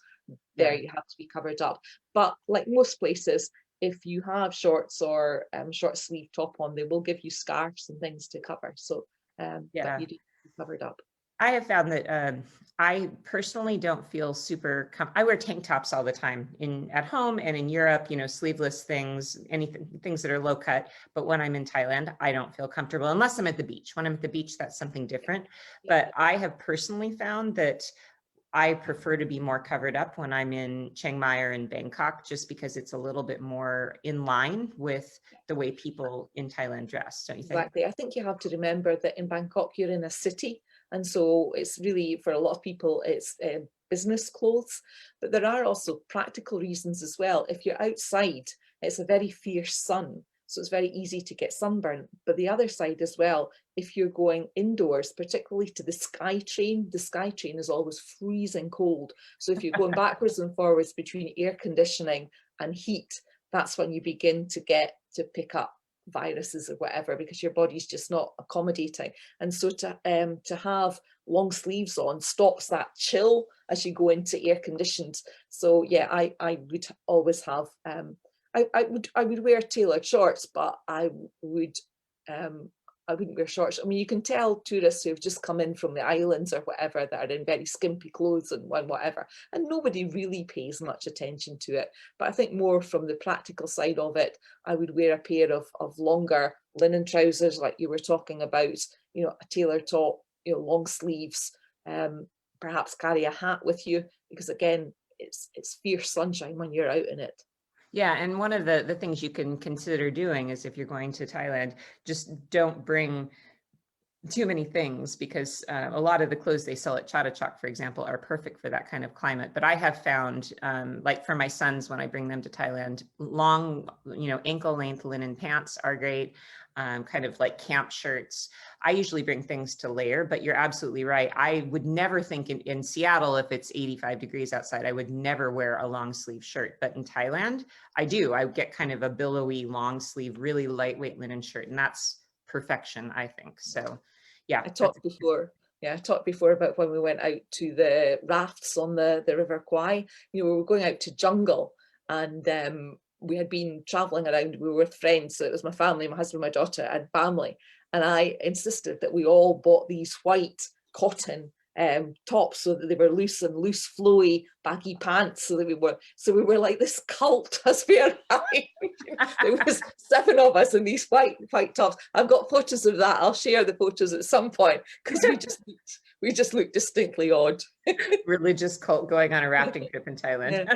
there you have to be covered up. But like most places, if you have shorts or short sleeve top on, they will give you scarves and things to cover. So but you do be covered up. I have found that I personally don't feel super I wear tank tops all the time at home and in Europe, you know, sleeveless things, things that are low cut. But when I'm in Thailand, I don't feel comfortable unless I'm at the beach. When I'm at the beach, that's something different. But I have personally found that I prefer to be more covered up when I'm in Chiang Mai or in Bangkok, just because it's a little bit more in line with the way people in Thailand dress, don't you think? Exactly. I think you have to remember that in Bangkok, you're in a city. And so it's really, for a lot of people, it's business clothes. But there are also practical reasons as well. If you're outside, it's a very fierce sun. So it's very easy to get sunburn. But the other side as well, if you're going indoors, particularly to the SkyTrain is always freezing cold. So if you're going backwards and forwards between air conditioning and heat, that's when you begin to pick up viruses or whatever, because your body's just not accommodating. And so to have long sleeves on stops that chill as you go into air conditioned. So yeah, I would always have I would wear tailored shorts, but I would I wouldn't wear shorts. I mean, you can tell tourists who've just come in from the islands or whatever that are in very skimpy clothes and whatever, and nobody really pays much attention to it. But I think more from the practical side of it, I would wear a pair of longer linen trousers, like you were talking about, you know, a tailor top, you know, long sleeves, perhaps carry a hat with you, because again, it's fierce sunshine when you're out in it. Yeah, and one of the things you can consider doing is if you're going to Thailand, just don't bring too many things, because a lot of the clothes they sell at Chatuchak, for example, are perfect for that kind of climate. But I have found, like for my sons, when I bring them to Thailand, long, you know, ankle length linen pants are great, kind of like camp shirts. I usually bring things to layer, but you're absolutely right. I would never think in Seattle, if it's 85 degrees outside, I would never wear a long sleeve shirt. But in Thailand, I do. I get kind of a billowy long sleeve, really lightweight linen shirt, and that's perfection, I think. So yeah, I talked before. Yeah, I talked before about when we went out to the rafts on the River Kwai. You know, we were going out to jungle, and we had been traveling around. We were with friends, so it was my family, my husband, my daughter, and family. And I insisted that we all bought these white cotton tops so that they were loose and loose, flowy, baggy pants. So we were like this cult as we arrived. There was 7 of us in these white tops. I've got photos of that. I'll share the photos at some point, because we just looked distinctly odd. religious cult going on a rafting trip in Thailand. Yeah.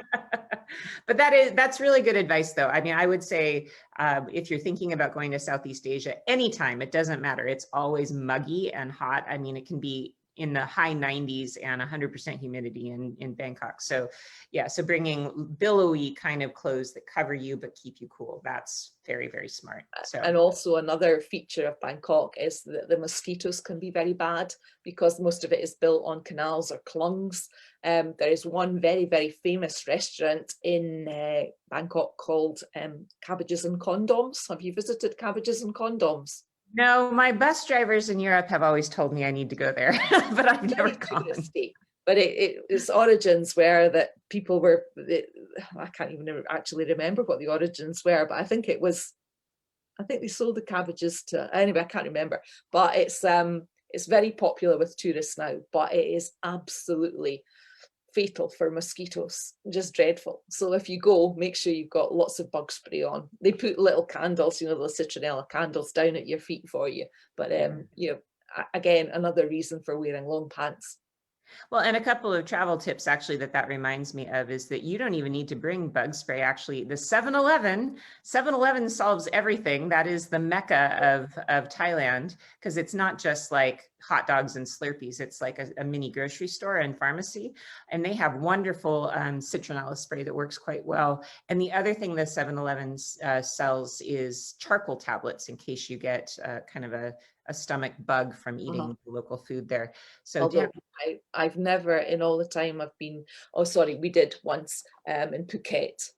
But that's really good advice, though. I mean, I would say if you're thinking about going to Southeast Asia, anytime, it doesn't matter. It's always muggy and hot. I mean, it can be in the high 90s and 100% humidity in Bangkok. So yeah, so bringing billowy kind of clothes that cover you but keep you cool, that's very, very smart. So, and also another feature of Bangkok is that the mosquitoes can be very bad, because most of it is built on canals or klungs. There is one very, very famous restaurant in Bangkok called Cabbages and Condoms. Have you visited Cabbages and Condoms? no, my bus drivers in Europe have always told me I need to go there, but I've never gone. But its origins were that people were, I can't even actually remember what the origins were, but I think they sold the cabbages to, anyway, I can't remember. But it's very popular with tourists now, but it is absolutely fatal for mosquitoes, just dreadful. So if you go, make sure you've got lots of bug spray on. They put little candles, you know, the citronella candles down at your feet for you. But you know, again, another reason for wearing long pants. Well, and a couple of travel tips actually that reminds me of is that you don't even need to bring bug spray. Actually, the 7-Eleven solves everything. That is the mecca of Thailand, because it's not just like hot dogs and Slurpees. It's like a mini grocery store and pharmacy, and they have wonderful citronella spray that works quite well. And the other thing that 7-Eleven sells is charcoal tablets in case you get kind of a stomach bug from eating local food there. So although I've never, in all the time I've been, oh sorry, we did once in Phuket.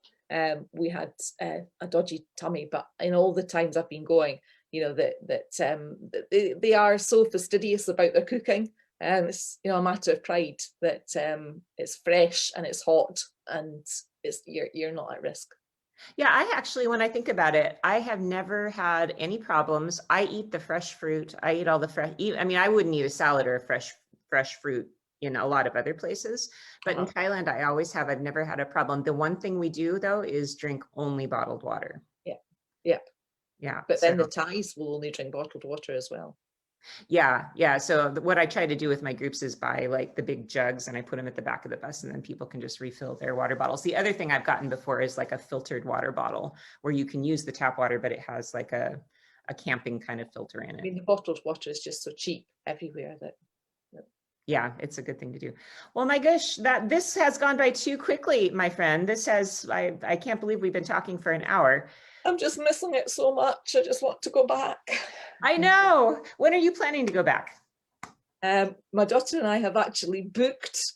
We had a dodgy tummy, but in all the times I've been going, you know, that they are so fastidious about their cooking. It's, you know, a matter of pride that it's fresh and it's hot and it's you're not at risk. yeah, I actually, when I think about it, I have never had any problems. I eat the fresh fruit. I eat all the fresh. I mean, I wouldn't eat a salad or a fresh fruit in a lot of other places, but in Thailand, I always have. I've never had a problem. The one thing we do though is drink only bottled water. Yeah. But then the Thais will only drink bottled water as well. Yeah. So what I try to do with my groups is buy like the big jugs and I put them at the back of the bus, and then people can just refill their water bottles. The other thing I've gotten before is like a filtered water bottle where you can use the tap water, but it has like a camping kind of filter in it. I mean, the bottled water is just so cheap everywhere that. Yeah, it's a good thing to do. Well, my gosh, this has gone by too quickly, my friend. I can't believe we've been talking for an hour. I'm just missing it so much. I just want to go back. I know. When are you planning to go back? My daughter and I have actually booked.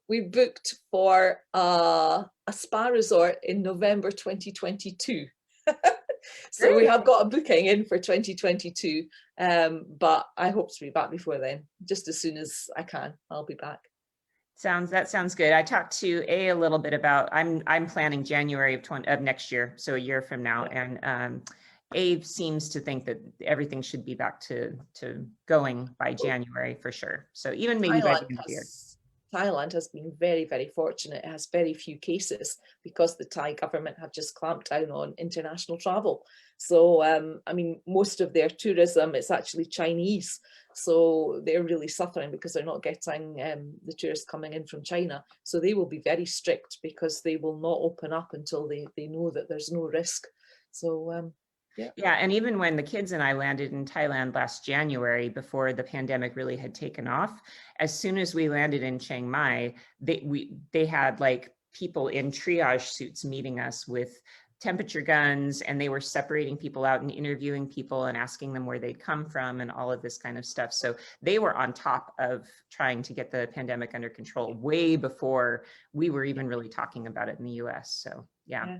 We booked for a spa resort in November 2022. So we have got a booking in for 2022, but I hope to be back before then. Just as soon as I can, I'll be back. That sounds good. I talked to a little bit about. I'm planning January of next year, so a year from now, and A seems to think that everything should be back to going by January for sure. So even maybe by the end of the year. Thailand has been very, very fortunate. It has very few cases because the Thai government have just clamped down on international travel. So, I mean, most of their tourism is actually Chinese. So they're really suffering because they're not getting the tourists coming in from China. So they will be very strict because they will not open up until they know that there's no risk. So, yeah. Yeah, and even when the kids and I landed in Thailand last January, before the pandemic really had taken off, as soon as we landed in Chiang Mai, they had like people in triage suits meeting us with temperature guns, and they were separating people out and interviewing people and asking them where they'd come from and all of this kind of stuff. So they were on top of trying to get the pandemic under control way before we were even really talking about it in the US. So yeah.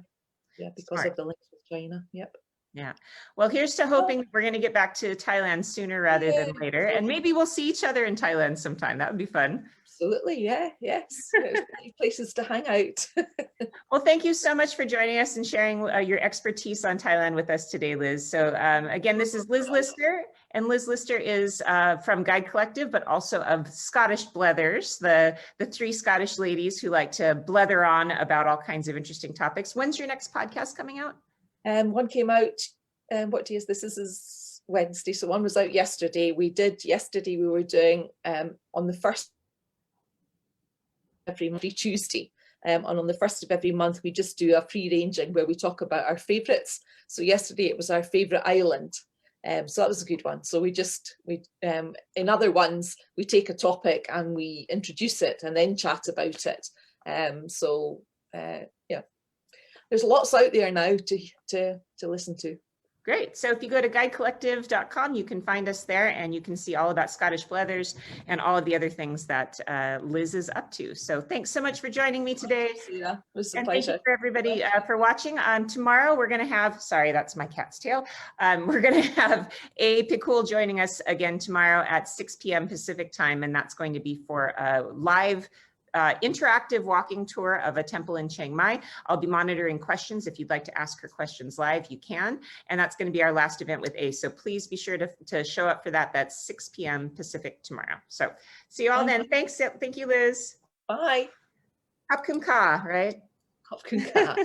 Yeah, because Smart. of the links with China. Yep. Yeah. Well, here's to hoping we're going to get back to Thailand sooner rather than later. And maybe we'll see each other in Thailand sometime. That would be fun. Absolutely. Yeah. Yes. There's many places to hang out. Well, thank you so much for joining us and sharing your expertise on Thailand with us today, Liz. So again, this is Liz Lister, and Liz Lister is from Guide Collective, but also of Scottish Blethers, the three Scottish ladies who like to blether on about all kinds of interesting topics. When's your next podcast coming out? One came out, what day is this? This is Wednesday. So one was out yesterday. We were doing on the first every Tuesday. And on the first of every month, we just do a free ranging where we talk about our favourites. So yesterday it was our favourite island. So that was a good one. So we in other ones, we take a topic and we introduce it and then chat about it. Yeah. There's lots out there now to listen to. Great. So if you go to guidecollective.com, you can find us there and you can see all about Scottish Blethers and all of the other things that Liz is up to. So thanks so much for joining me today. Yeah, it was a and pleasure. thank you for everybody for watching. Tomorrow we're going to have, sorry, that's my cat's tail. We're going to have A. Pikul joining us again tomorrow at 6 p.m. Pacific time, and that's going to be for a live interactive walking tour of a temple in Chiang Mai. I'll be monitoring questions. If you'd like to ask her questions live, you can. And that's going to be our last event with A. So please be sure to show up for that. That's 6 p.m. Pacific tomorrow. So see you all then. Thanks. Thank you, Liz. Bye. Hap Kun Ka, right? Hop Kun Ka.